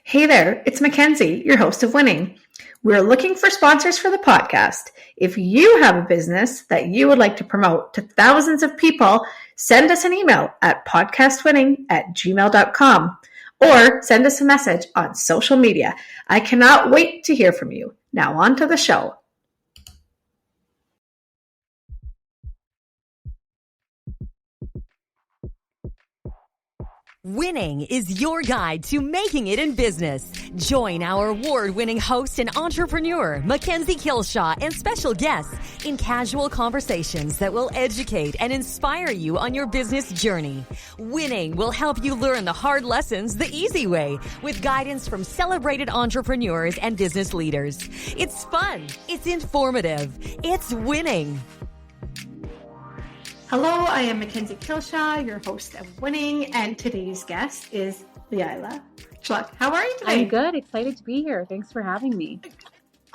Hey there, it's Mackenzie, your host of Winning. We're looking for sponsors for the podcast. If you have a business that you would like to promote to thousands of people, send us an email at podcastwinning@gmail.com or send us a message on social media. I cannot wait to hear from you. Now on to the show. Winning is your guide to making it in business. Join our award-winning host and entrepreneur, Mackenzie Kilshaw, and special guests in casual conversations that will educate and inspire you on your business journey. Winning will help you learn the hard lessons the easy way with guidance from celebrated entrepreneurs and business leaders. It's fun. It's informative. It's winning. Hello, I am Mackenzie Kilshaw, your host of Winning, and today's guest is Leilah Perchaluk. How are you today? I'm good. Excited to be here. Thanks for having me.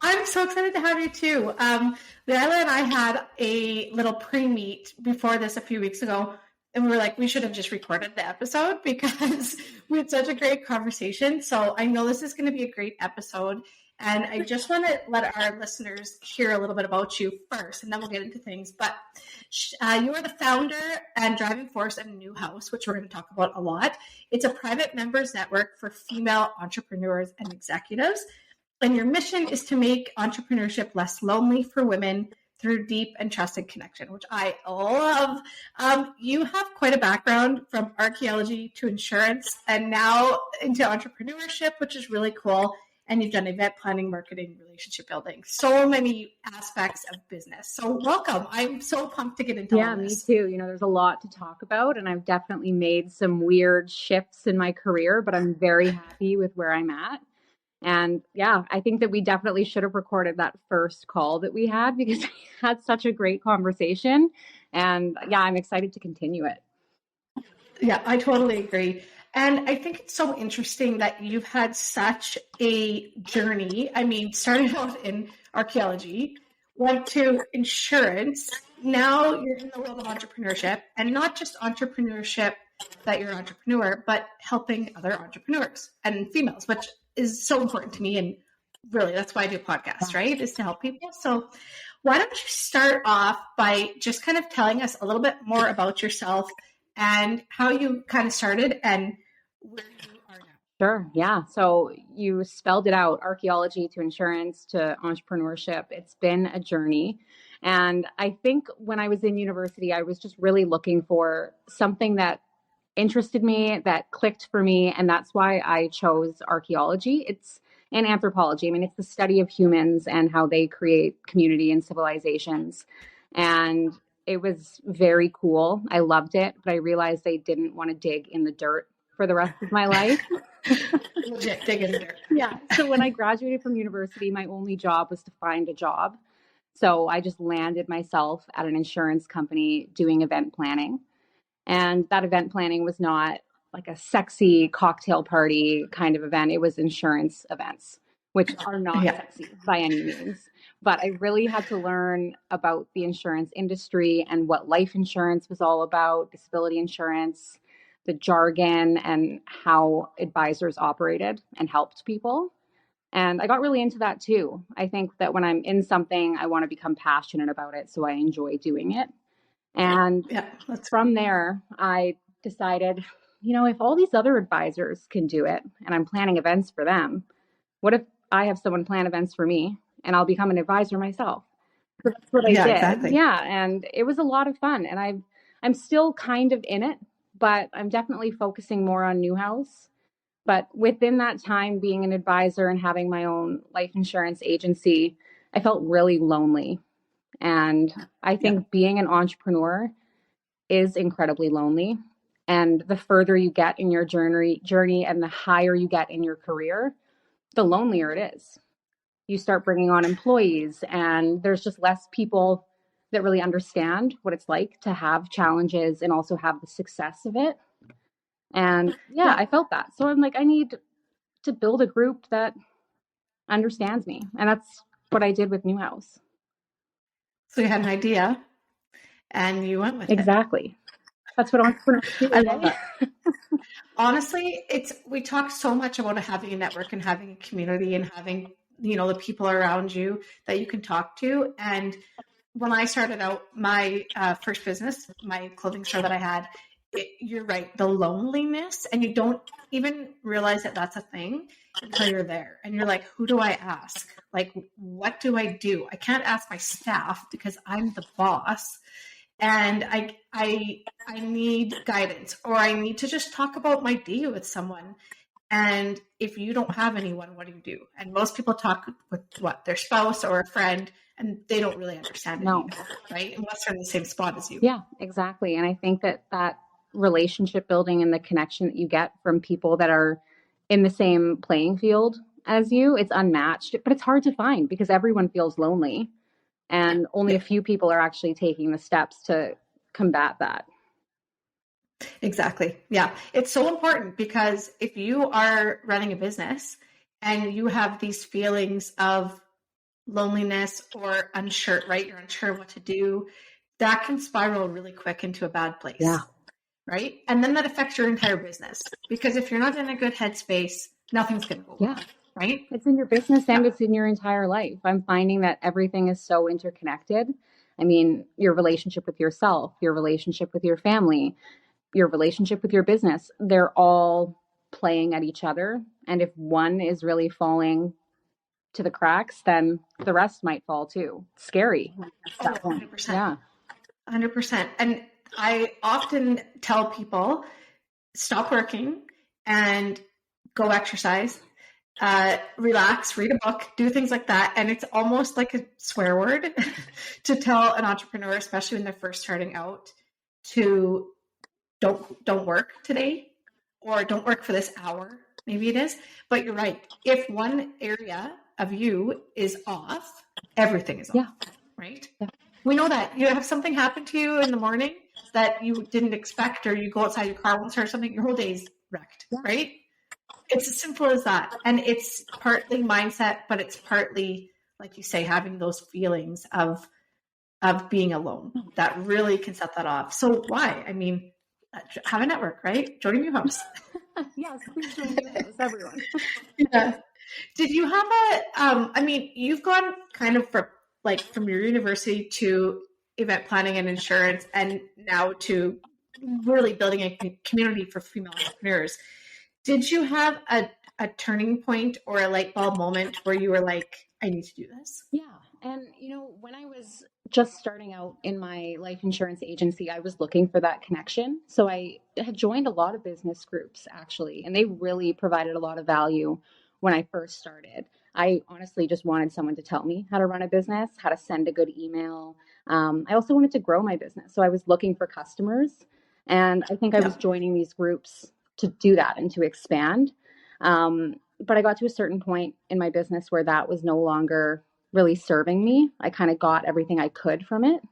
I'm so excited to have you too. Leilah and I had a little pre-meet before this a few weeks ago, and we were like, we should have just recorded the episode because we had such a great conversation. So I know this is going to be a great episode. And I just want to let our listeners hear a little bit about you first, and then we'll get into things. But you are the founder and driving force of New House, which we're going to talk about a lot. It's a private members network for female entrepreneurs and executives. And your mission is to make entrepreneurship less lonely for women through deep and trusted connection, which I love. You have quite a background from archaeology to insurance and now into entrepreneurship, which is really cool. And you've done event planning, marketing, relationship building, so many aspects of business. So welcome. I'm so pumped to get into all this. Me too. You know, there's a lot to talk about, and I've definitely made some weird shifts in my career, but I'm very happy with where I'm at. And yeah, I think that we definitely should have recorded that first call that we had because we had such a great conversation. And yeah, I'm excited to continue it. Yeah, I totally agree. And I think it's so interesting that you've had such a journey. I mean, started out in archaeology, went to insurance. Now you're in the world of entrepreneurship, and not just entrepreneurship that you're an entrepreneur, but helping other entrepreneurs and females, which is so important to me. And really, that's why I do podcasts, right? Is to help people. So why don't you start off by just kind of telling us a little bit more about yourself and how you kind of started and where you are now. Sure. Yeah. So you spelled it out, archaeology to insurance to entrepreneurship. It's been a journey. And I think when I was in university, I was just really looking for something that interested me, that clicked for me. And that's why I chose archaeology. It's and anthropology. I mean, it's the study of humans and how they create community and civilizations. And it was very cool. I loved it, but I realized I didn't want to dig in the dirt for the rest of my life. Legit, dig in the dirt. Yeah. So when I graduated from university, my only job was to find a job. So I just landed myself at an insurance company doing event planning. And that event planning was not like a sexy cocktail party kind of event. It was insurance events, which are not sexy by any means. But I really had to learn about the insurance industry and what life insurance was all about, disability insurance, the jargon, and how advisors operated and helped people. And I got really into that too. I think that when I'm in something, I want to become passionate about it, so I enjoy doing it. And from there, I decided, you know, if all these other advisors can do it and I'm planning events for them, what if I have someone plan events for me and I'll become an advisor myself? So that's what I did. Exactly. Yeah. And it was a lot of fun. And I'm still kind of in it, but I'm definitely focusing more on New House. But within that time, being an advisor and having my own life insurance agency, I felt really lonely. And I think being an entrepreneur is incredibly lonely. And the further you get in your journey and the higher you get in your career, the lonelier it is. You start bringing on employees and there's just less people that really understand what it's like to have challenges and also have the success of it. And I felt that. So I'm like, I need to build a group that understands me. And that's what I did with New House. So you had an idea and you went with it. Exactly. That's what entrepreneurs do. I love that. Honestly, we talk so much about having a network and having a community and having, the people around you that you can talk to. And when I started out my first business, my clothing store that I had, you're right, the loneliness, and you don't even realize that that's a thing until you're there. And you're like, who do I ask? Like, what do I do? I can't ask my staff because I'm the boss. And I need guidance, or I need to just talk about my day with someone. And if you don't have anyone, what do you do? And most people talk with their spouse or a friend, and they don't really understand it either, right? Unless they're in the same spot as you. Yeah, exactly. And I think that relationship building and the connection that you get from people that are in the same playing field as you, it's unmatched, but it's hard to find because everyone feels lonely. And only a few people are actually taking the steps to combat that. Exactly. Yeah. It's so important because if you are running a business and you have these feelings of loneliness or unsure, right? You're unsure what to do. That can spiral really quick into a bad place. Yeah. Right. And then that affects your entire business because if you're not in a good headspace, nothing's going to go well. Right? It's in your business and it's in your entire life. I'm finding that everything is so interconnected. I mean, your relationship with yourself, your relationship with your family, your relationship with your business, they're all playing at each other. And if one is really falling to the cracks, then the rest might fall too. It's scary. 100%. Yeah. 100%. And I often tell people, stop working and go exercise. Relax, read a book, do things like that. And it's almost like a swear word to tell an entrepreneur, especially when they're first starting out, to don't work today, or don't work for this hour. Maybe it is, but you're right. If one area of you is off, everything is off, right? Yeah. We know that you have something happen to you in the morning that you didn't expect, or you go outside your car once or something, your whole day's wrecked, right? It's as simple as that. And it's partly mindset, but it's partly, like you say, having those feelings of being alone that really can set that off. So why? I mean, have a network, right? Join a new house. Yes, please join a new house, everyone. Yeah. Did you have you've gone kind of from your university to event planning and insurance, and now to really building a community for female entrepreneurs. Did you have a turning point or a light bulb moment where you were like, I need to do this? Yeah. And, when I was just starting out in my life insurance agency, I was looking for that connection. So I had joined a lot of business groups, actually, and they really provided a lot of value when I first started. I honestly just wanted someone to tell me how to run a business, how to send a good email. I also wanted to grow my business. So I was looking for customers. And I think I was joining these groups to do that and to expand. But I got to a certain point in my business where that was no longer really serving me. I kind of got everything I could from it.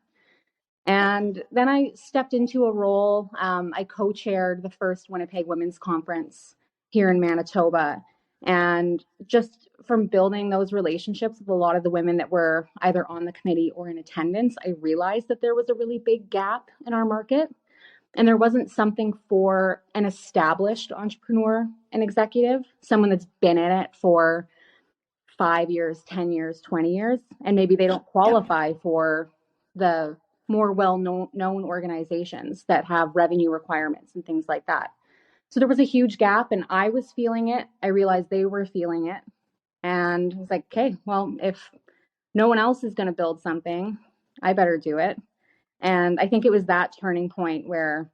And then I stepped into a role. I co-chaired the first Winnipeg Women's Conference here in Manitoba. And just from building those relationships with a lot of the women that were either on the committee or in attendance, I realized that there was a really big gap in our market. And there wasn't something for an established entrepreneur and executive, someone that's been in it for 5 years, 10 years, 20 years, and maybe they don't qualify for the more well-known organizations that have revenue requirements and things like that. So there was a huge gap, and I was feeling it. I realized they were feeling it. And I was like, okay, well, if no one else is going to build something, I better do it. And I think it was that turning point where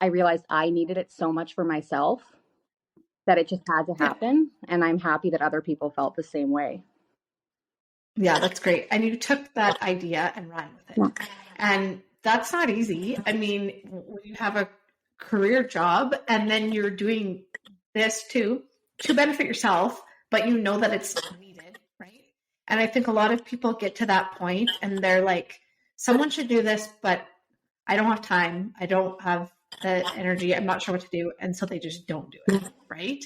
I realized I needed it so much for myself that it just had to happen. And I'm happy that other people felt the same way. Yeah, that's great. And you took that idea and ran with it. Yeah. And that's not easy. I mean, when you have a career job and then you're doing this too, to benefit yourself, but you know that it's needed, right? And I think a lot of people get to that point and they're like, someone should do this, but I don't have time. I don't have the energy. I'm not sure what to do. And so they just don't do it, right?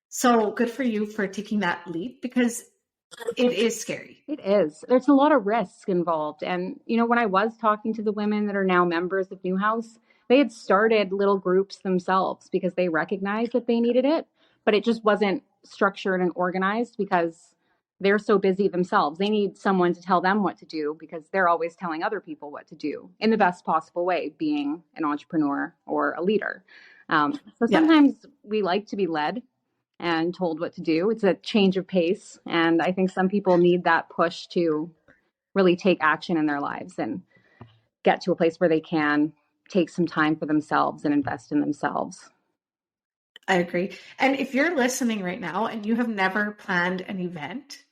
So good for you for taking that leap, because it is scary. It is. There's a lot of risk involved. And, when I was talking to the women that are now members of Newhouse, they had started little groups themselves because they recognized that they needed it, but it just wasn't structured and organized because they're so busy themselves. They need someone to tell them what to do because they're always telling other people what to do in the best possible way, being an entrepreneur or a leader. So sometimes we like to be led and told what to do. It's a change of pace. And I think some people need that push to really take action in their lives and get to a place where they can take some time for themselves and invest in themselves. I agree. And if you're listening right now and you have never planned an event,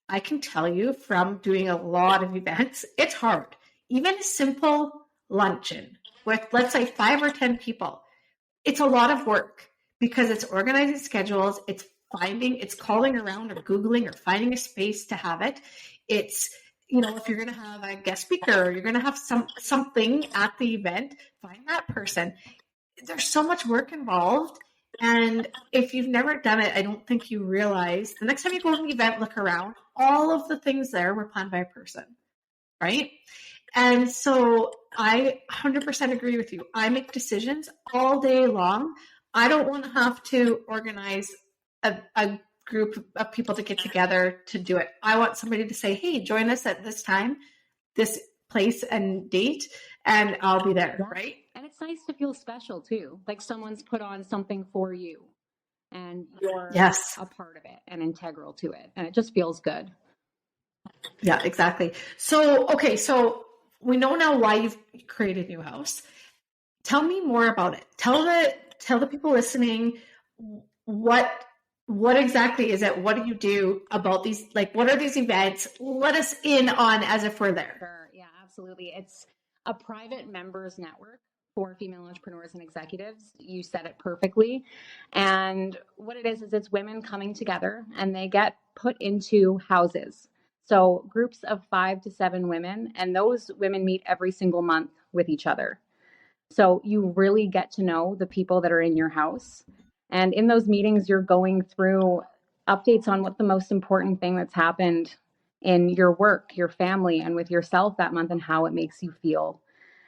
I can tell you from doing a lot of events, it's hard. Even a simple luncheon with, let's say, 5 or 10 people, it's a lot of work because it's organizing schedules, it's calling around or Googling or finding a space to have it. It's, if you're going to have a guest speaker or you're going to have something at the event, find that person. There's so much work involved. And if you've never done it, I don't think you realize the next time you go to an event, look around, all of the things there were planned by a person, right? And so I 100% agree with you. I make decisions all day long. I don't want to have to organize a group of people to get together to do it. I want somebody to say, hey, join us at this time, this place and date, and I'll be there, right? And it's nice to feel special too. Like someone's put on something for you and you're a part of it and integral to it. And it just feels good. Yeah, exactly. So, okay. So we know now why you've created New House. Tell me more about it. Tell the people listening, what exactly is it? What do you do about these? Like, what are these events? Let us in on as if we're there. Sure. Yeah, absolutely. It's a private members network for female entrepreneurs and executives. You said it perfectly. And what it is it's women coming together and they get put into houses. So groups of 5 to 7 women, and those women meet every single month with each other. So you really get to know the people that are in your house. And in those meetings, you're going through updates on what the most important thing that's happened in your work, your family, and with yourself that month and how it makes you feel.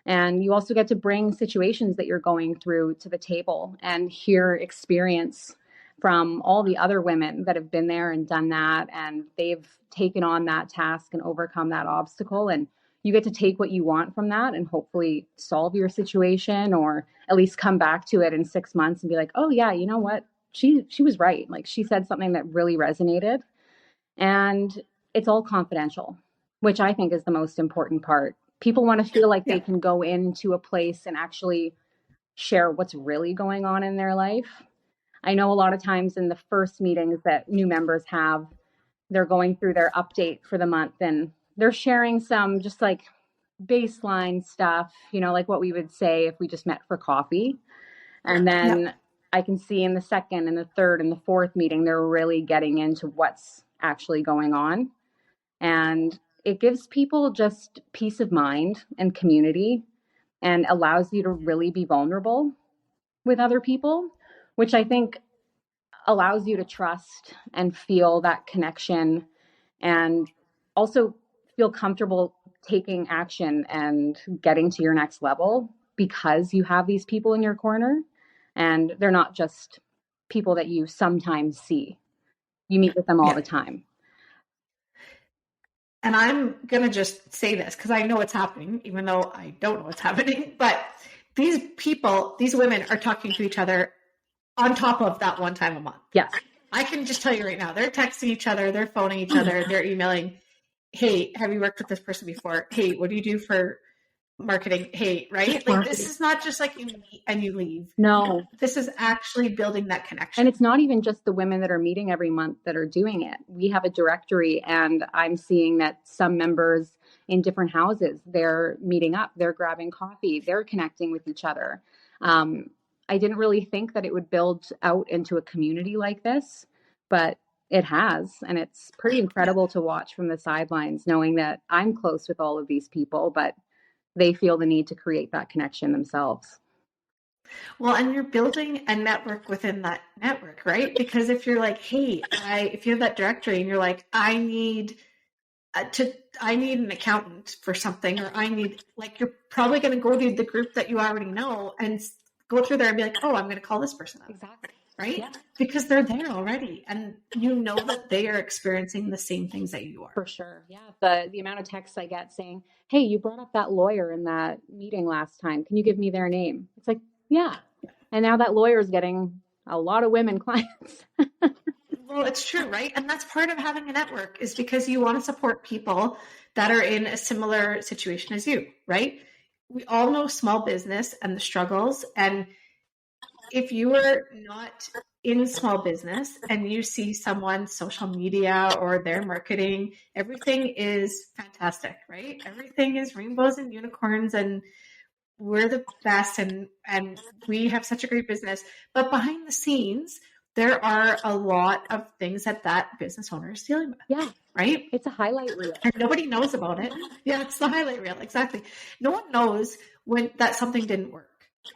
And you also get to bring situations that you're going through to the table and hear experience from all the other women that have been there and done that. And they've taken on that task and overcome that obstacle. And you get to take what you want from that and hopefully solve your situation or at least come back to it in 6 months and be like, oh yeah, you know what? She was right. Like she said something that really resonated. And it's all confidential, which I think is the most important part. People want to feel like they can go into a place and actually share what's really going on in their life. I know a lot of times in the first meetings that new members have, they're going through their update for the month and they're sharing some just like baseline stuff, like what we would say if we just met for coffee. And then I can see in the second and the third and the fourth meeting, they're really getting into what's actually going on. And it gives people just peace of mind and community and allows you to really be vulnerable with other people, which I think allows you to trust and feel that connection and also feel comfortable taking action and getting to your next level because you have these people in your corner and they're not just people that you sometimes see. You meet with them all the time. And I'm going to just say this because I know it's happening, even though I don't know what's happening. But these people, these women are talking to each other on top of that one time a month. Yes. I can just tell you right now, they're texting each other, they're phoning each other, they're emailing, hey, have you worked with this person before? Hey, what do you do for marketing? Hey, right? Like this is not just like you meet and you leave. No. This is actually building that connection. And it's not even just the women that are meeting every month that are doing it. We have a directory and I'm seeing that some members in different houses, they're meeting up, they're grabbing coffee, they're connecting with each other. I didn't really think that it would build out into a community like this, but it has. And it's pretty incredible to watch from the sidelines, knowing that I'm close with all of these people, but they feel the need to create that connection themselves. Well, and you're building a network within that network, right? Because if you're like, hey, if you have that directory and you're like, I need to I need an accountant for something, or I need, like, you're probably going to go to the group that you already know and go through there and be like, oh, I'm going to call this person up. Exactly. Right? Yeah. Because they're there already, and you know that they are experiencing the same things that you are. For sure. Yeah. The amount of texts I get saying, hey, you brought up that lawyer in that meeting last time. Can you give me their name? It's like, yeah. And now that lawyer is getting a lot of women clients. Well, it's true, right? And that's part of having a network, is because you want to support people that are in a similar situation as you, right? We all know small business and the struggles. And if you are not in small business and you see someone's social media or their marketing, everything is fantastic, right? Everything is rainbows and unicorns, and we're the best, and we have such a great business. But behind the scenes, there are a lot of things that business owner is dealing with. Yeah. Right? It's a highlight reel. And nobody knows about it. Yeah, it's the highlight reel. Exactly. No one knows when that something didn't work,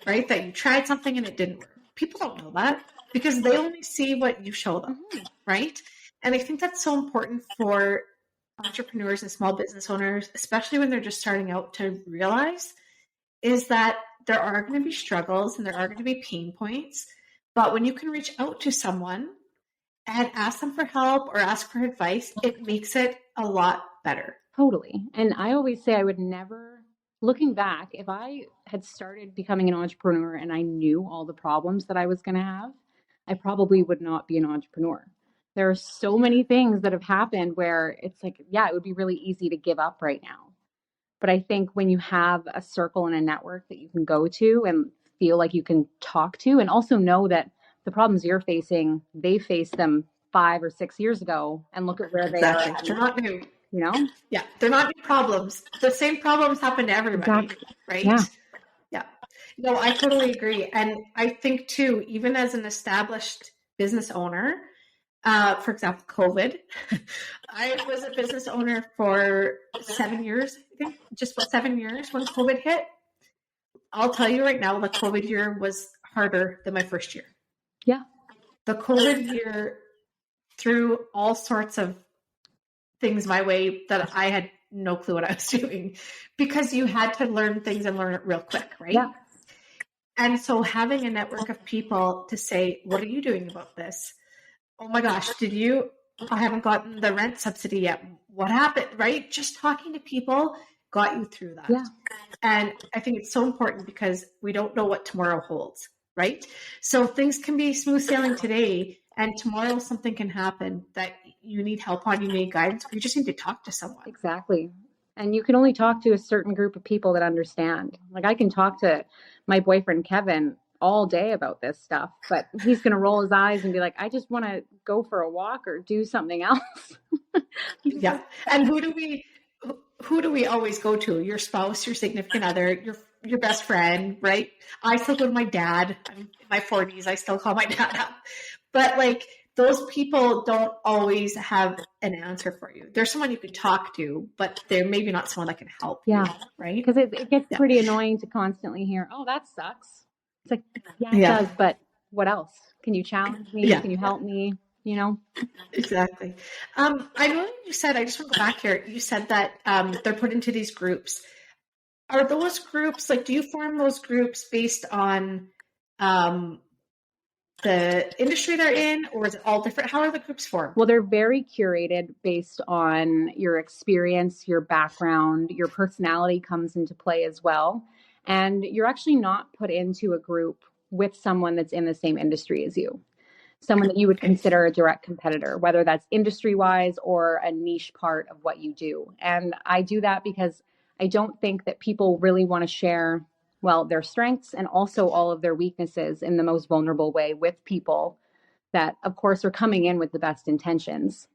right? That you tried something and it didn't work. People don't know that because they only see what you show them, right? And I think that's so important for entrepreneurs and small business owners, especially when they're just starting out, to realize is that there are going to be struggles and there are going to be pain points. But when you can reach out to someone and ask them for help or ask for advice, it makes it a lot better. Totally. And I always say I would never, looking back, if I had started becoming an entrepreneur and I knew all the problems that I was going to have, I probably would not be an entrepreneur. There are so many things that have happened where it's like, yeah, it would be really easy to give up right now. But I think when you have a circle and a network that you can go to and feel like you can talk to, and also know that the problems you're facing, they faced them 5 or 6 years ago, and look at where they are. They're not new. You know? Yeah, they're not new problems. The same problems happen to everybody, right? Yeah. No, I totally agree. And I think too, even as an established business owner, for example, COVID, I was a business owner for 7 years, I think, just about 7 years when COVID hit. I'll tell you right now, the COVID year was harder than my first year. Yeah. The COVID year threw all sorts of things my way that I had no clue what I was doing, because you had to learn things and learn it real quick, right? Yeah. And so having a network of people to say, what are you doing about this? Oh my gosh, I haven't gotten the rent subsidy yet. What happened, right? Just talking to people got you through that. Yeah. And I think it's so important because we don't know what tomorrow holds, right? So things can be smooth sailing today, and tomorrow something can happen that you need help on, you need guidance. You just need to talk to someone. Exactly. And you can only talk to a certain group of people that understand. Like, I can talk to my boyfriend, Kevin, all day about this stuff, but he's going to roll his eyes and be like, I just want to go for a walk or do something else. Yeah. And who do we always go to? Your spouse, your significant other, your best friend, right? I still go to my dad. I'm in my 40s. I still call my dad up. But like, those people don't always have an answer for you. There's someone you could talk to, but they're maybe not someone that can help you, right? Because it gets pretty annoying to constantly hear, oh, that sucks. It's like, yeah, it does, but what else? Can you challenge me? Can you help me? You know? Exactly. I know you said, I just want to go back here. You said that they're put into these groups. Are those groups, like, do you form those groups based on the industry they're in, or is it all different? How are the groups formed? Well, they're very curated based on your experience, your background, your personality comes into play as well. And you're actually not put into a group with someone that's in the same industry as you, someone that you would consider a direct competitor, whether that's industry-wise or a niche part of what you do. And I do that because I don't think that people really want to share, well, their strengths and also all of their weaknesses in the most vulnerable way with people that, of course, are coming in with the best intentions,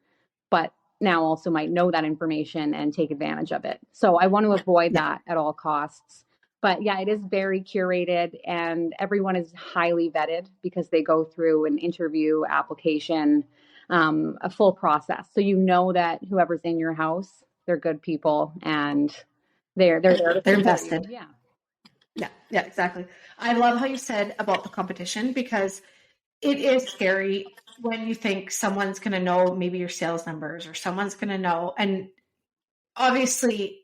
but now also might know that information and take advantage of it. So I want to avoid that at all costs. But yeah, it is very curated, and everyone is highly vetted because they go through an interview, application, a full process. So you know that whoever's in your house, they're good people and they're invested. Yeah, exactly. I love how you said about the competition, because it is scary when you think someone's going to know maybe your sales numbers, or someone's going to know. And obviously,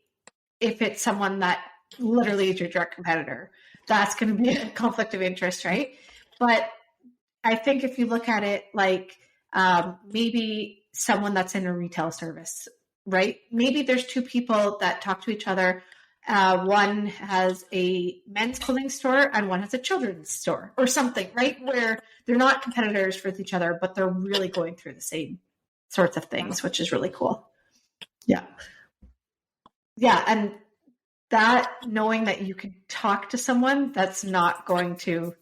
if it's someone that literally is your direct competitor, that's going to be a conflict of interest, right? But I think if you look at it like maybe someone that's in a retail service, right? Maybe there's two people that talk to each other. One has a men's clothing store and one has a children's store or something, right? Where they're not competitors with each other, but they're really going through the same sorts of things, which is really cool. Yeah. Yeah. And that knowing that you can talk to someone that's not going to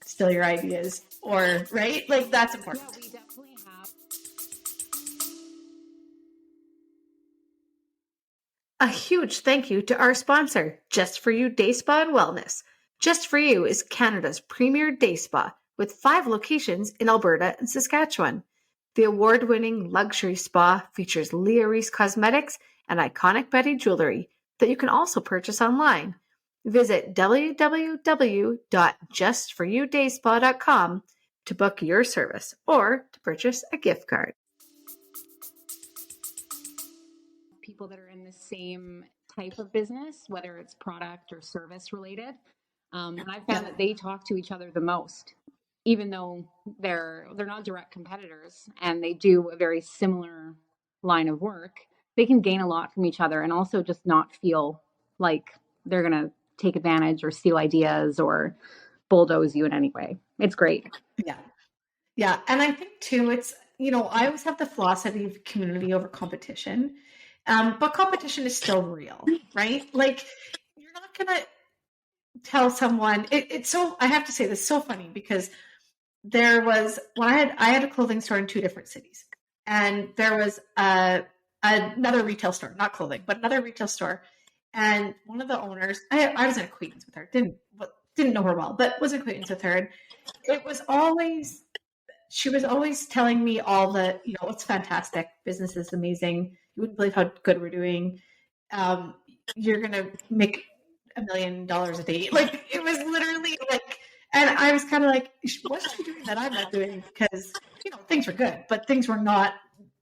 steal your ideas or, right? Like that's important. Yeah, we definitely have. A huge thank you to our sponsor, Just For You Day Spa and Wellness. Just For You is Canada's premier day spa with 5 locations in Alberta and Saskatchewan. The award-winning luxury spa features Leah Reese cosmetics and iconic Betty jewelry that you can also purchase online. Visit www.justforyoudayspa.com to book your service or to purchase a gift card. People that are in the same type of business, whether it's product or service related. And I found that they talk to each other the most, even though they're not direct competitors and they do a very similar line of work. They can gain a lot from each other and also just not feel like they're going to take advantage or steal ideas or bulldoze you in any way. It's great. Yeah. Yeah. And I think too, it's, I always have the philosophy of community over competition. But competition is still real, right? Like you're not going to tell someone it's so, I have to say this is so funny because there was, when I had a clothing store in 2 different cities and there was another retail store, not clothing, but another retail store. And one of the owners, I was an acquaintance with her, didn't know her well, but was an acquaintance with her. And she was always telling me all the, it's fantastic. Business is amazing. You wouldn't believe how good we're doing. You're going to make $1 million a day. Like it was literally like, and I was kind of like, what's she doing that I'm not doing? Because, things were good, but things were not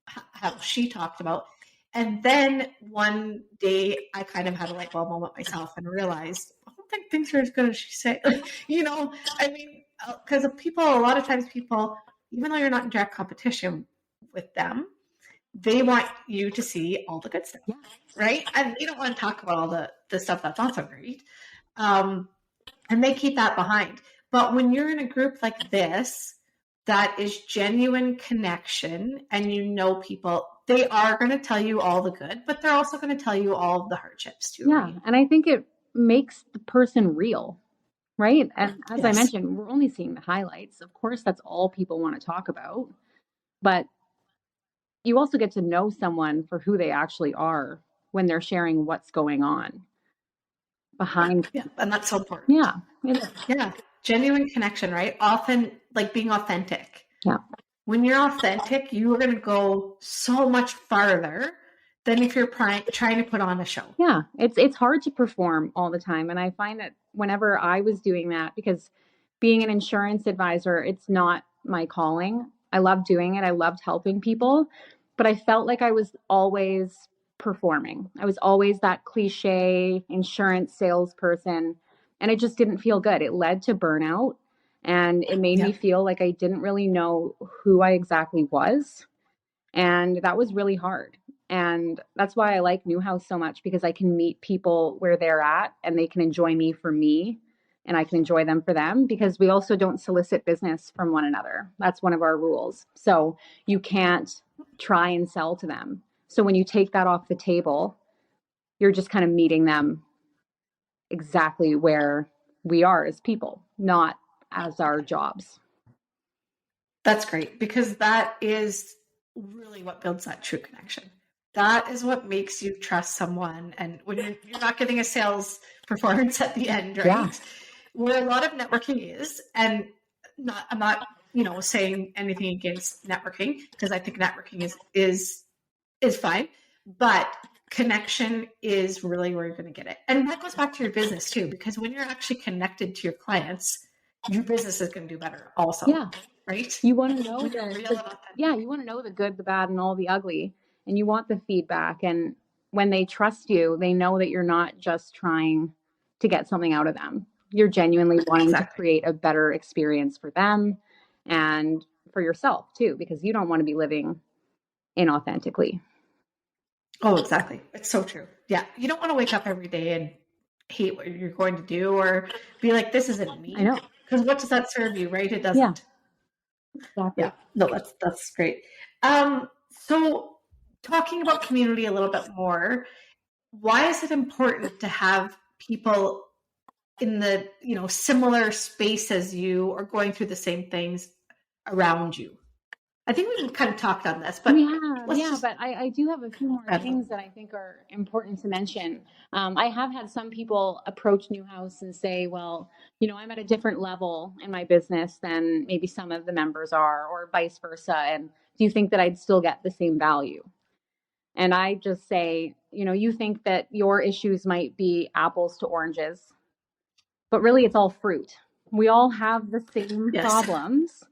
how she talked about. And then one day I kind of had a light bulb moment myself and realized, I don't think things are as good as she said. Because a lot of times people, even though you're not in direct competition with them, they want you to see all the good stuff, right? And they don't want to talk about all the stuff that's not so great. And they keep that behind. But when you're in a group like this, that is genuine connection and people, they are going to tell you all the good, but they're also going to tell you all of the hardships too. Yeah. Right? And I think it makes the person real, right? And as I mentioned, we're only seeing the highlights. Of course, that's all people want to talk about. But you also get to know someone for who they actually are when they're sharing what's going on behind. Yeah. And that's so important. Yeah. Yeah. Genuine connection, right? Often like being authentic. Yeah. When you're authentic, you are going to go so much farther than if you're trying to put on a show. Yeah. It's hard to perform all the time. And I find that whenever I was doing that, because being an insurance advisor, it's not my calling. I love doing it. I loved helping people, but I felt like I was always performing. I was always that cliche insurance salesperson, and it just didn't feel good. It led to burnout, and it made me feel like I didn't really know who I exactly was. And that was really hard. And that's why I like Newhouse so much, because I can meet people where they're at and they can enjoy me for me and I can enjoy them for them, because we also don't solicit business from one another. That's one of our rules. So you can't try and sell to them. So when you take that off the table, you're just kind of meeting them exactly where we are as people, not as our jobs. That's great, because that is really what builds that true connection. That is what makes you trust someone. And when you're not getting a sales performance at the end, right? Yeah. Where a lot of networking is, and I'm not, saying anything against networking, because I think networking is fine, but connection is really where you're going to get it. And that goes back to your business too, because when you're actually connected to your clients, your business is going to do better also. Yeah. Right? You want to know you want to know the good, the bad, and all the ugly, and you want the feedback. And when they trust you, they know that you're not just trying to get something out of them. You're genuinely wanting to create a better experience for them and for yourself too, because you don't want to be living inauthentically. Oh, exactly. It's so true. Yeah. You don't want to wake up every day and hate what you're going to do or be like, this isn't me. I know. Because what does that serve you, right? It doesn't. Exactly. Yeah. No, that's great. So talking about community a little bit more, why is it important to have people in the, similar space as you or going through the same things around you? I think we've kind of talked on this, but but I do have a few more things that I think are important to mention. I have had some people approach Newhouse and say, well, I'm at a different level in my business than maybe some of the members are, or vice versa. And do you think that I'd still get the same value? And I just say, you think that your issues might be apples to oranges, but really it's all fruit. We all have the same problems.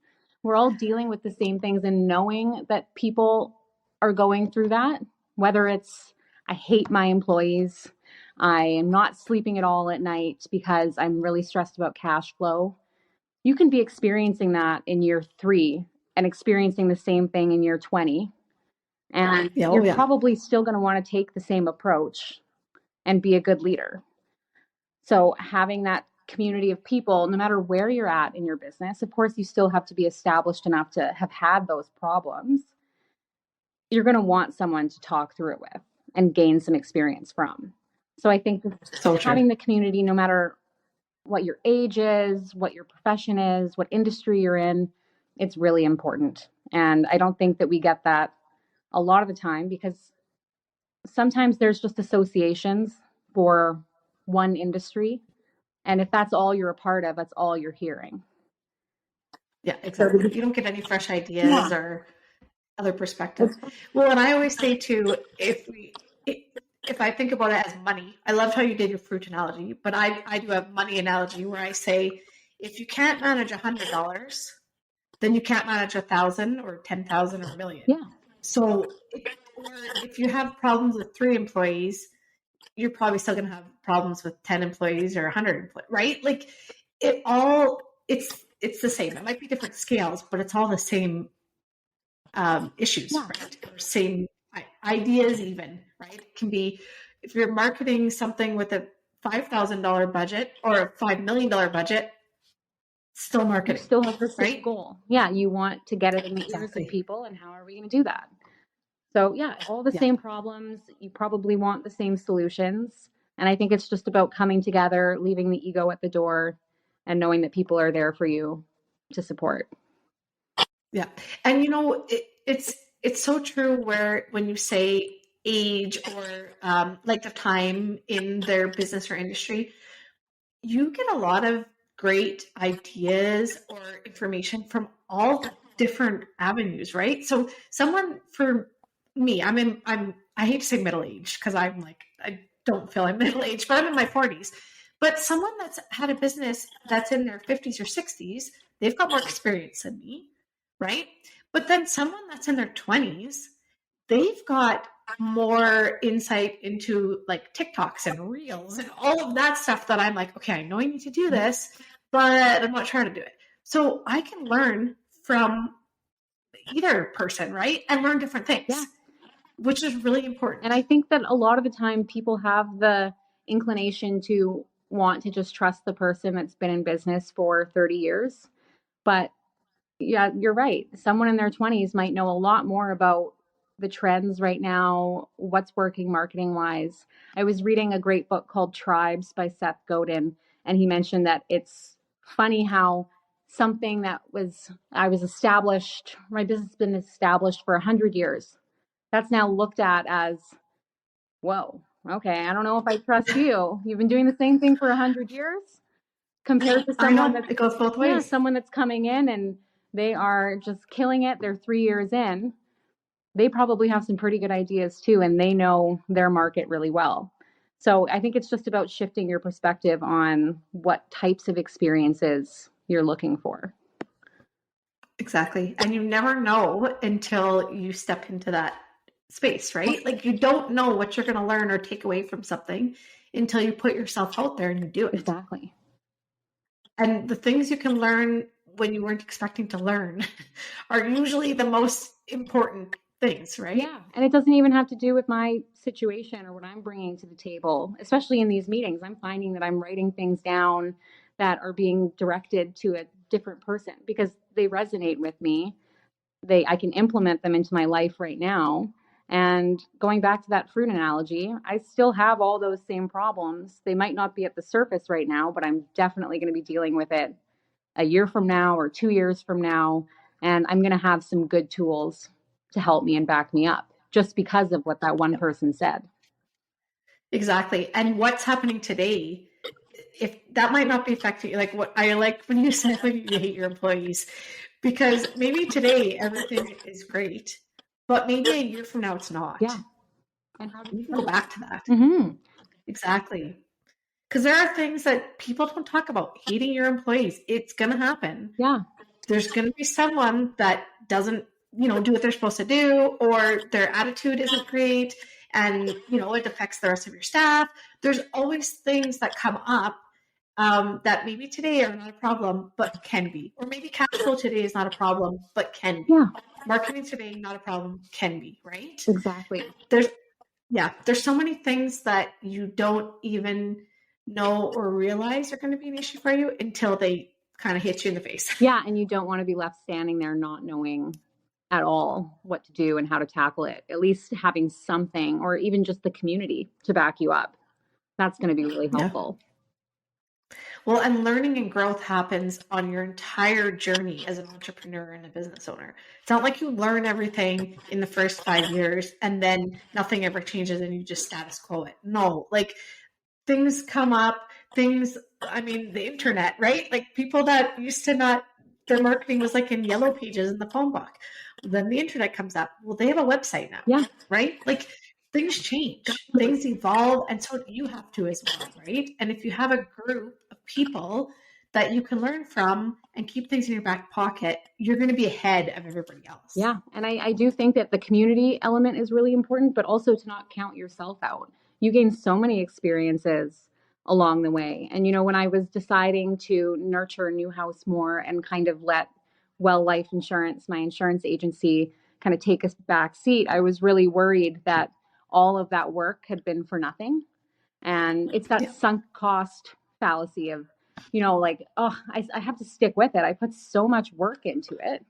We're all dealing with the same things, and knowing that people are going through that, whether it's, I hate my employees, I am not sleeping at all at night because I'm really stressed about cash flow. You can be experiencing that in year 3 and experiencing the same thing in year 20. And you're probably still going to want to take the same approach and be a good leader. So having that community of people, no matter where you're at in your business, of course, you still have to be established enough to have had those problems. You're going to want someone to talk through it with and gain some experience from. So I think having the community, no matter what your age is, what your profession is, what industry you're in, it's really important. And I don't think that we get that a lot of the time, because sometimes there's just associations for one industry. And if that's all you're a part of, that's all you're hearing. Yeah, exactly. You don't get any fresh ideas or other perspectives. Well, and I always say too, if I think about it as money, I loved how you did your fruit analogy, but I do a money analogy where I say, if you can't manage $100, then you can't manage 1,000 or 10,000 or a million. Yeah. So if you have problems with 3 employees, you're probably still going to have problems with 10 employees or 100 employees, right? Like it's the same. It might be different scales, but it's all the same issues, right? Or same ideas even, right? It can be, if you're marketing something with a $5,000 budget or a $5 million budget, still marketing. You still have the same goal. Yeah, you want to get it in the ears of people, and how are we going to do that? So all the same problems. You probably want the same solutions. And I think it's just about coming together, leaving the ego at the door, and knowing that people are there for you to support. Yeah. And it's so true when you say age or length of time in their business or industry, you get a lot of great ideas or information from all different avenues, right? So someone, for me, I hate to say middle age, because I'm like, I don't feel I'm middle age, but I'm in my 40s. But someone that's had a business that's in their 50s or 60s, they've got more experience than me, right? But then someone that's in their 20s, they've got more insight into like TikToks and Reels and all of that stuff that I'm like, okay, I know I need to do this, but I'm not trying to do it. So I can learn from either person, right? And learn different things, which is really important. And I think that a lot of the time people have the inclination to want to just trust the person that's been in business for 30 years. But yeah, you're right. Someone in their 20s might know a lot more about the trends right now, what's working marketing wise. I was reading a great book called Tribes by Seth Godin, and he mentioned that it's funny how something that my business has been established for 100 years. That's now looked at as, whoa, okay, I don't know if I trust you. You've been doing the same thing for 100 years, compared to someone it goes both ways. Yeah, someone that's coming in and they are just killing it. They're 3 years in. They probably have some pretty good ideas too, and they know their market really well. So I think it's just about shifting your perspective on what types of experiences you're looking for. Exactly. And you never know until you step into that space, right? Like you don't know what you're going to learn or take away from something until you put yourself out there and you do it. Exactly. And the things you can learn when you weren't expecting to learn are usually the most important things, right? Yeah. And it doesn't even have to do with my situation or what I'm bringing to the table, especially in these meetings. I'm finding that I'm writing things down that are being directed to a different person because they resonate with me. I can implement them into my life right now. And going back to that fruit analogy, I still have all those same problems. They might not be at the surface right now, but I'm definitely going to be dealing with it a year from now or 2 years from now. And I'm going to have some good tools to help me and back me up just because of what that one person said. Exactly. And what's happening today, if that might not be affecting you, like what I like when you said when you hate your employees, because maybe today everything is great, but maybe a year from now it's not. Yeah. And how do you can go back to that? Mm-hmm. Exactly. Because there are things that people don't talk about. Hating your employees, it's going to happen. Yeah. There's going to be someone that doesn't, do what they're supposed to do, or their attitude isn't great, and, it affects the rest of your staff. There's always things that come up that maybe today are not a problem, but can be. Or maybe cash flow today is not a problem, but can be. Yeah. Marketing today, not a problem, can be, right? Exactly. There's so many things that you don't even know or realize are going to be an issue for you until they kind of hit you in the face. Yeah. And you don't want to be left standing there not knowing at all what to do and how to tackle it. At least having something or even just the community to back you up. That's going to be really helpful. Yeah. Well, and learning and growth happens on your entire journey as an entrepreneur and a business owner. It's not like you learn everything in the first 5 years and then nothing ever changes and you just status quo it. No, like things come up, the internet, right? Like people that used to not, their marketing was like in yellow pages in the phone book. Then the internet comes up. Well, they have a website now, Yeah. right? Like things change, things evolve, and so you have to as well, right? And if you have a group of people that you can learn from and keep things in your back pocket, you're going to be ahead of everybody else. Yeah. And I do think that the community element is really important, but also to not count yourself out. You gain so many experiences along the way. And, when I was deciding to nurture New House more and kind of let Well Life Insurance, my insurance agency, kind of take a back seat, I was really worried that all of that work had been for nothing. And it's that sunk cost fallacy of, I have to stick with it. I put so much work into it.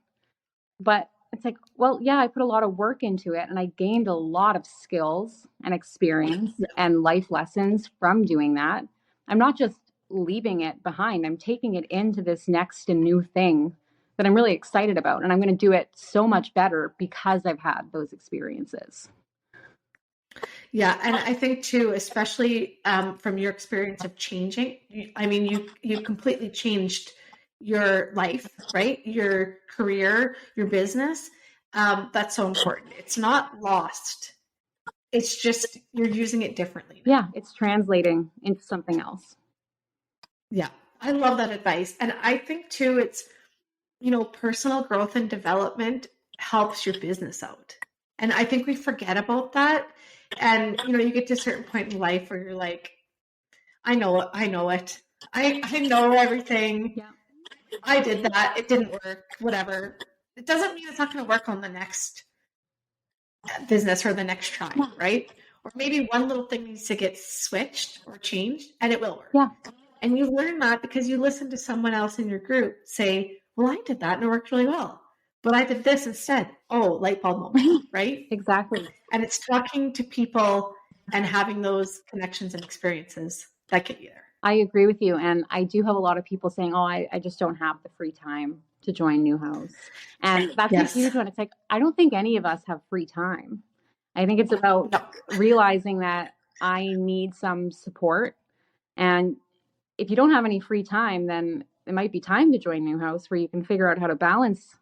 But it's like, well, yeah, I put a lot of work into it and I gained a lot of skills and experience and life lessons from doing that. I'm not just leaving it behind. I'm taking it into this next and new thing that I'm really excited about. And I'm going to do it so much better because I've had those experiences. Yeah. And I think too, especially from your experience of changing, you completely changed your life, right? Your career, your business. That's so important. It's not lost. It's just, you're using it differently now. Yeah. It's translating into something else. Yeah. I love that advice. And I think too, it's, personal growth and development helps your business out. And I think we forget about that. And, you get to a certain point in life where you're like, I know it. I know everything. Yeah. I did that. It didn't work, whatever. It doesn't mean it's not going to work on the next business or the next try, right? Or maybe one little thing needs to get switched or changed and it will work. Yeah. And you learn that because you listen to someone else in your group say, well, I did that and it worked really well, but I did this instead. Oh, light bulb moment, right? Exactly. And it's talking to people and having those connections and experiences that get you there. I agree with you. And I do have a lot of people saying, oh, I just don't have the free time to join New House. And that's a huge one. It's like, I don't think any of us have free time. I think it's about realizing that I need some support. And if you don't have any free time, then it might be time to join New House where you can figure out how to balance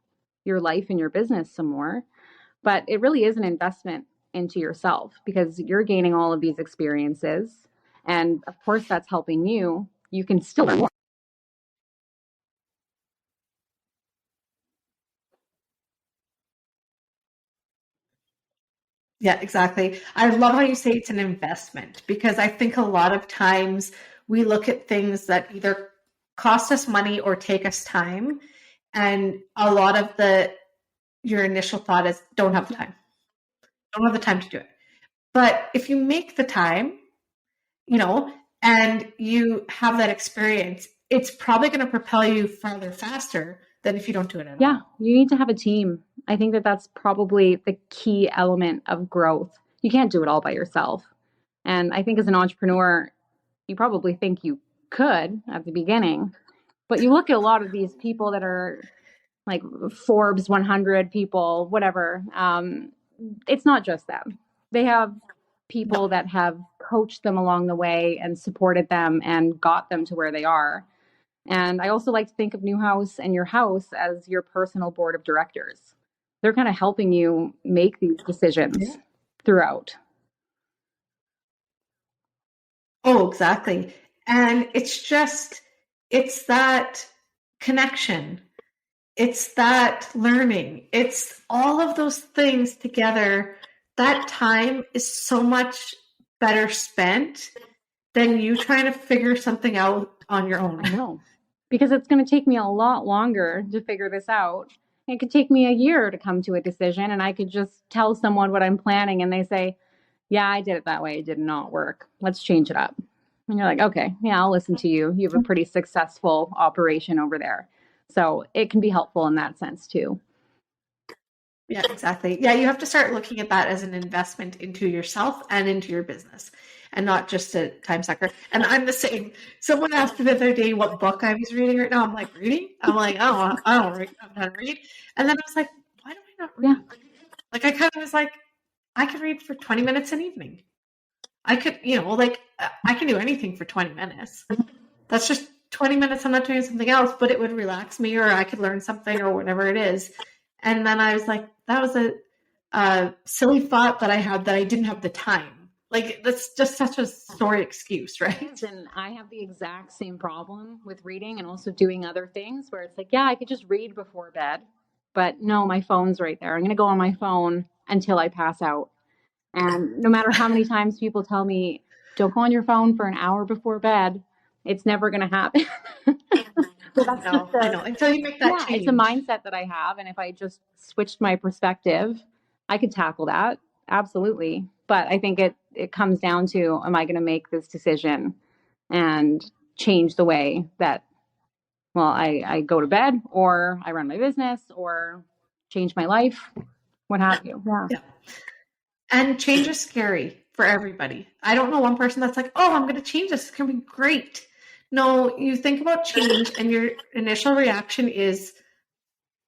your life and your business some more. But it really is an investment into yourself because you're gaining all of these experiences. And of course, that's helping you. You can still learn more. Yeah, exactly. I love how you say it's an investment, because I think a lot of times we look at things that either cost us money or take us time. And a lot of your initial thought is, don't have the time. Don't have the time to do it. But if you make the time, and you have that experience, it's probably going to propel you farther faster than if you don't do it at all. Yeah, you need to have a team. I think that that's probably the key element of growth. You can't do it all by yourself. And I think as an entrepreneur, you probably think you could at the beginning, but you look at a lot of these people that are like Forbes 100 people, whatever. It's not just them. They have people that have coached them along the way and supported them and got them to where they are. And I also like to think of Newhouse and your house as your personal board of directors. They're kind of helping you make these decisions throughout. Oh, exactly. And it's that connection. It's that learning. It's all of those things together. That time is so much better spent than you trying to figure something out on your own. I know. Because it's going to take me a lot longer to figure this out. It could take me a year to come to a decision, and I could just tell someone what I'm planning and they say, yeah, I did it that way. It did not work. Let's change it up. And you're like, okay, yeah, I'll listen to you. You have a pretty successful operation over there. So it can be helpful in that sense too. Yeah, exactly. Yeah, you have to start looking at that as an investment into yourself and into your business, and not just a time sucker. And I'm the same. Someone asked me the other day what book I was reading right now. I'm like, reading? I'm like, I don't read. I'm not read. And then I was like, why do I not read? Yeah. Like, I kind of was like, I could read for 20 minutes an evening. I could, I can do anything for 20 minutes. That's just 20 minutes. I'm not doing something else, but it would relax me, or I could learn something, or whatever it is. And then I was like, that was a silly thought that I had, that I didn't have the time. Like, that's just such a sorry excuse, right? And I have the exact same problem with reading and also doing other things, where it's like, yeah, I could just read before bed, but no, my phone's right there. I'm going to go on my phone until I pass out. And no matter how many times people tell me, don't go on your phone for an hour before bed, it's never going to happen. So that's I know. Until you make that change. It's a mindset that I have. And if I just switched my perspective, I could tackle that. Absolutely. But I think it comes down to, am I going to make this decision and change the way that, well, I go to bed, or I run my business, or change my life, what have you. Yeah. And change is scary for everybody. I don't know one person that's like, oh, I'm going to change this. It's going to be great. No, you think about change and your initial reaction is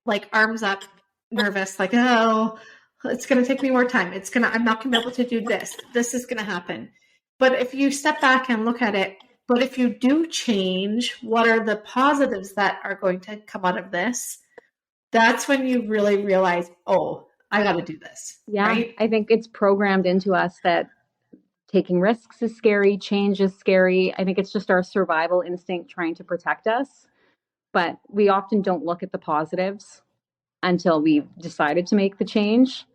like arms up, nervous, like, oh, it's going to take me more time. I'm not going to be able to do this. This is going to happen. But if you step back and look at it, but if you do change, what are the positives that are going to come out of this? That's when you really realize, oh, I got to do this. Yeah. Right? I think it's programmed into us that taking risks is scary, change is scary. I think it's just our survival instinct trying to protect us. But we often don't look at the positives until we've decided to make the change.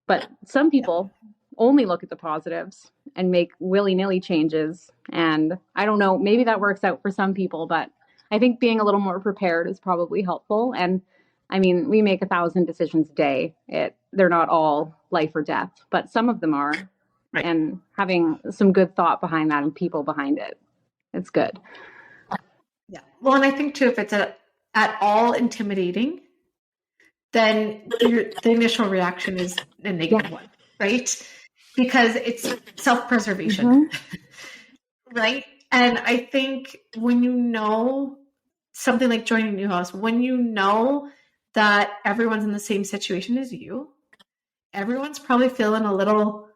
But some people only look at the positives and make willy-nilly changes. And I don't know, maybe that works out for some people, but I think being a little more prepared is probably helpful. And I mean, we make 1,000 decisions a day. They're not all life or death, but some of them are. Right. And having some good thought behind that and people behind it, it's good. Yeah. Well, and I think too, if it's at all intimidating, then the initial reaction is a negative one, right? Because it's self-preservation, right? And I think when you know something like joining Newhouse, when you know that everyone's in the same situation as you, everyone's probably feeling a little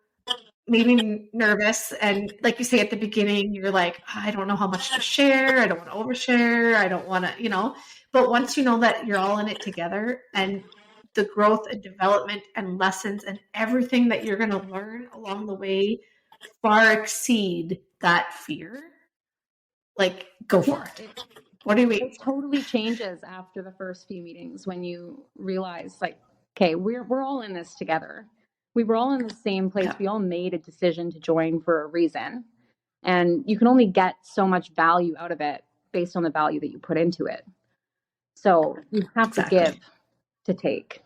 maybe nervous. And like you say at the beginning, you're like, I don't know how much to share. I don't want to overshare. I don't want to, but once you know that you're all in it together, and the growth and development and lessons and everything that you're going to learn along the way far exceed that fear, like, go for it. What do you mean? It totally changes after the first few meetings when you realize, like, okay, we're all in this together. We were all in the same place. Yeah. We all made a decision to join for a reason. And you can only get so much value out of it based on the value that you put into it. So you have to give to take.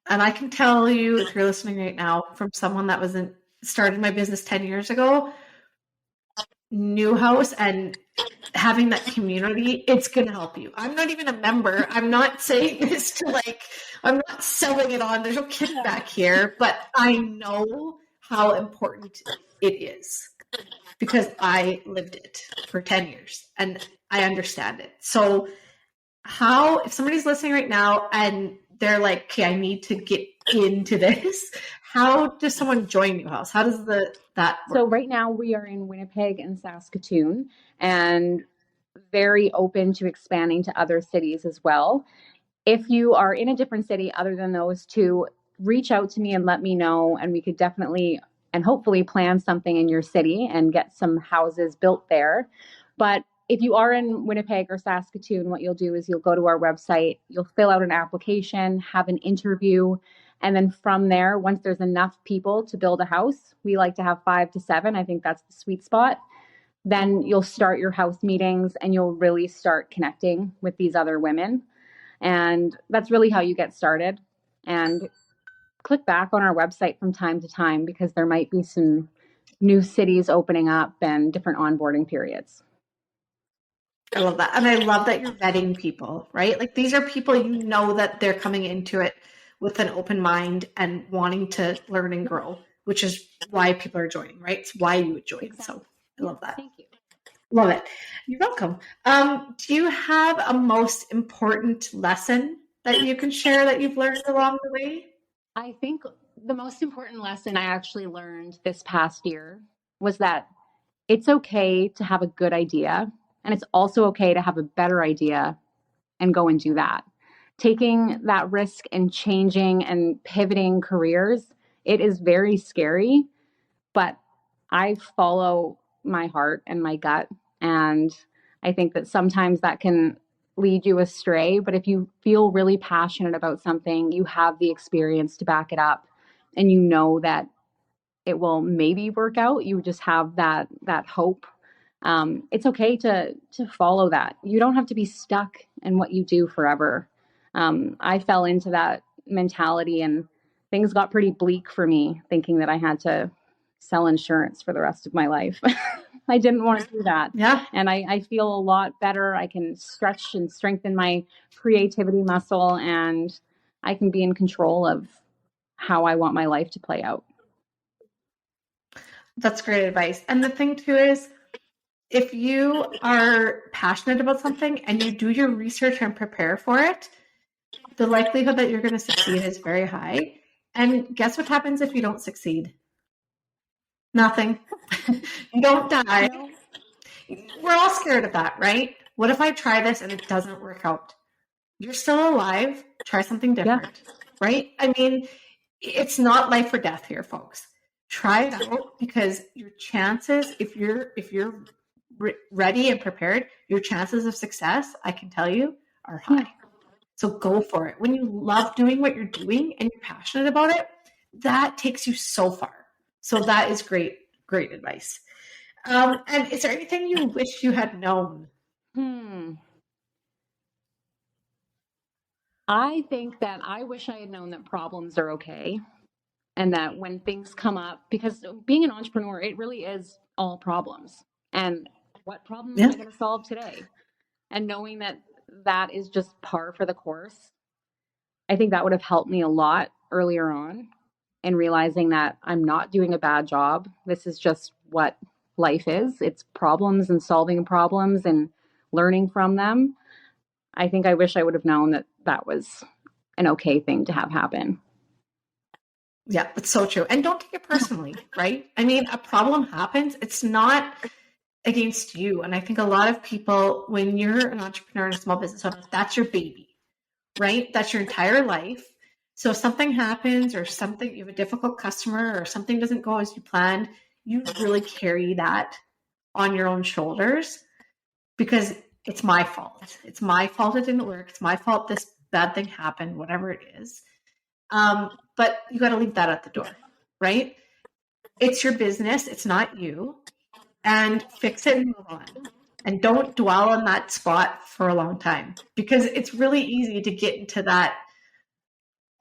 And I can tell you, if you're listening right now, from someone that started my business 10 years ago, new house and having that community, it's going to help you. I'm not even a member. I'm not saying this to I'm not selling it on. There's no kickback here, but I know how important it is because I lived it for 10 years and I understand it. So if somebody's listening right now and they're like, okay, I need to get into this, how does someone join New House? How does that work? So right now we are in Winnipeg and Saskatoon and very open to expanding to other cities as well. If you are in a different city other than those two, reach out to me and let me know, and we could definitely and hopefully plan something in your city and get some houses built there. But if you are in Winnipeg or Saskatoon, what you'll do is you'll go to our website, you'll fill out an application, have an interview, and then from there, once there's enough people to build a house, we like to have 5 to 7. I think that's the sweet spot. Then you'll start your house meetings and you'll really start connecting with these other women. And that's really how you get started. And click back on our website from time to time because there might be some new cities opening up and different onboarding periods. I love that. And I love that you're vetting people, right? Like these are people you know that they're coming into it with an open mind and wanting to learn and grow, which is why people are joining, right? It's why you would join. Exactly. So I love that. Thank you. Love it. You're welcome. Do you have a most important lesson that you can share that you've learned along the way? I think the most important lesson I actually learned this past year was that it's okay to have a good idea. And it's also okay to have a better idea and go and do that. Taking that risk and changing and pivoting careers, it is very scary, but I follow my heart and my gut. And I think that sometimes that can lead you astray. But if you feel really passionate about something, you have the experience to back it up, and you know that it will maybe work out. You just have that hope. It's okay to follow that. You don't have to be stuck in what you do forever. I fell into that mentality and things got pretty bleak for me, thinking that I had to sell insurance for the rest of my life. I didn't want to do that. Yeah. And I feel a lot better. I can stretch and strengthen my creativity muscle, and I can be in control of how I want my life to play out. That's great advice. And the thing too is, if you are passionate about something and you do your research and prepare for it, the likelihood that you're going to succeed is very high. And guess what happens if you don't succeed? Nothing. You don't die. No. We're all scared of that, right? What if I try this and it doesn't work out? You're still alive. Try something different, right? I mean, it's not life or death here, folks. Try it out, because your chances, if you're ready and prepared, your chances of success, I can tell you, are high. Yeah. So go for it. When you love doing what you're doing and you're passionate about it, that takes you so far. So that is great advice. And is there anything you wish you had known? I think that I wish I had known that problems are okay. And that when things come up, because being an entrepreneur, it really is all problems. And what problem am I going to solve today? And knowing that that is just par for the course, I think that would have helped me a lot earlier on, and realizing that I'm not doing a bad job. This is just what life is. It's problems and solving problems and learning from them. I think I wish I would have known that that was an okay thing to have happen. Yeah, it's so true. And don't take it personally, right? I mean, a problem happens. It's not against you. And I think a lot of people, when you're an entrepreneur and a small business owner, that's your baby, right? That's your entire life. So if something happens, or something, you have a difficult customer, or something doesn't go as you planned, you really carry that on your own shoulders, because it's my fault. It's my fault it didn't work. It's my fault this bad thing happened, whatever it is. But you got to leave that at the door, right? It's your business. It's not you. And fix it and move on. And don't dwell on that spot for a long time, because it's really easy to get into that,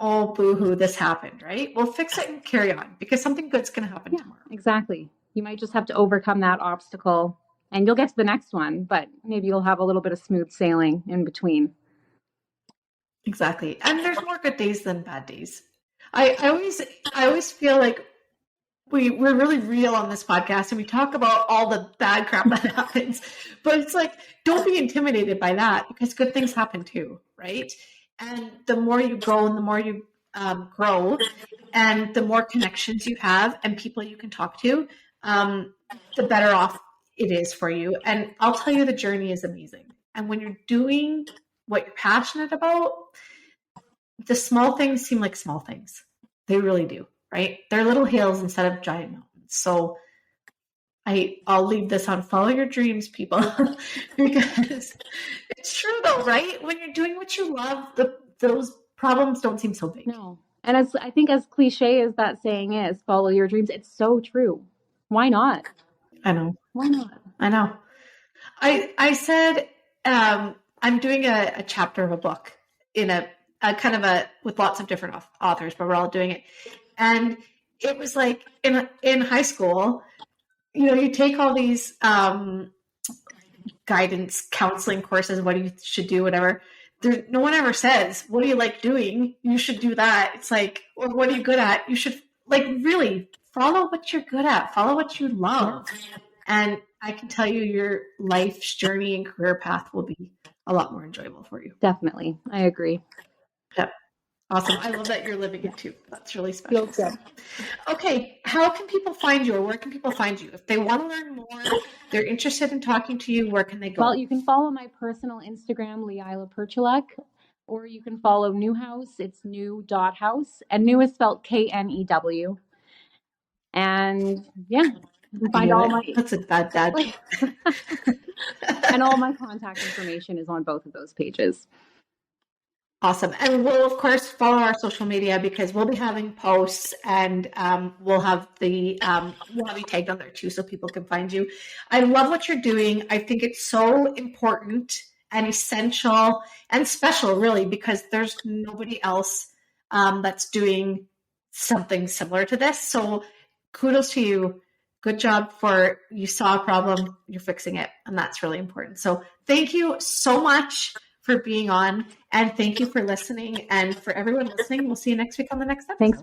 oh, boo-hoo, this happened, right? Well, fix it and carry on, because something good's going to happen tomorrow. Exactly. You might just have to overcome that obstacle and you'll get to the next one, but maybe you'll have a little bit of smooth sailing in between. Exactly. And there's more good days than bad days. I always feel like we're really real on this podcast, and we talk about all the bad crap that happens, but it's like, don't be intimidated by that, because good things happen too, right? And the more you go and the more you grow and the more connections you have and people you can talk to, the better off it is for you. And I'll tell you, the journey is amazing. And when you're doing what you're passionate about, the small things seem like small things. They really do. Right? They're little hills instead of giant mountains. So I'll leave this on follow your dreams, people, because it's true though, right? When you're doing what you love, those problems don't seem so big. No. And I think as cliche as that saying is, follow your dreams, it's so true. Why not? I know. Why not? I know. I said, I'm doing a chapter of a book in a kind of with lots of different authors, but we're all doing it. And it was like in high school, you take all these guidance counseling courses, what you should do, whatever. No one ever says, what do you like doing? You should do that. It's like, or what are you good at? You should really follow what you're good at, follow what you love. And I can tell you your life's journey and career path will be a lot more enjoyable for you. Definitely. I agree. Yep. Awesome. I love that you're living it too. That's really special. Feels good. Okay. How can people find you, or where can people find you? If they want to learn more, they're interested in talking to you, where can they go? Well, you can follow my personal Instagram, Leilah Perchaluk, or you can follow Newhouse. It's new.house, and new is spelled Knew. And yeah, you can find all my... That's a bad dad. And all my contact information is on both of those pages. Awesome. And we'll, of course, follow our social media, because we'll be having posts, and we'll have you tagged on there too, so people can find you. I love what you're doing. I think it's so important and essential and special, really, because there's nobody else that's doing something similar to this. So kudos to you. Good job you saw a problem, you're fixing it. And that's really important. So thank you so much for being on, and thank you for listening. And for everyone listening, we'll see you next week on the next episode.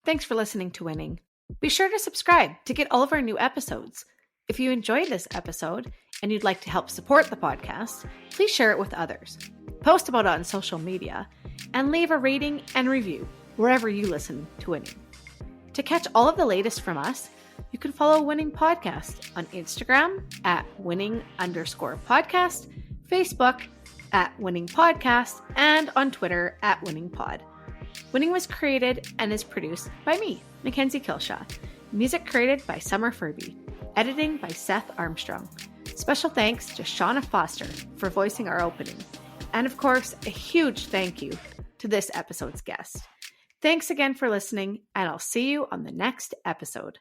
Thanks for listening to Winning. Be sure to subscribe to get all of our new episodes. If you enjoyed this episode and you'd like to help support the podcast, please share it with others. Post about it on social media, and leave a rating and review wherever you listen to Winning. To catch all of the latest from us, you can follow Winning Podcast on Instagram at winning_podcast, Facebook at Winning Podcast, and on Twitter at Winning Pod. Winning was created and is produced by me, Mackenzie Kilshaw. Music created by Summer Furby. Editing by Seth Armstrong. Special thanks to Shauna Foster for voicing our opening. And of course, a huge thank you to this episode's guest. Thanks again for listening, and I'll see you on the next episode.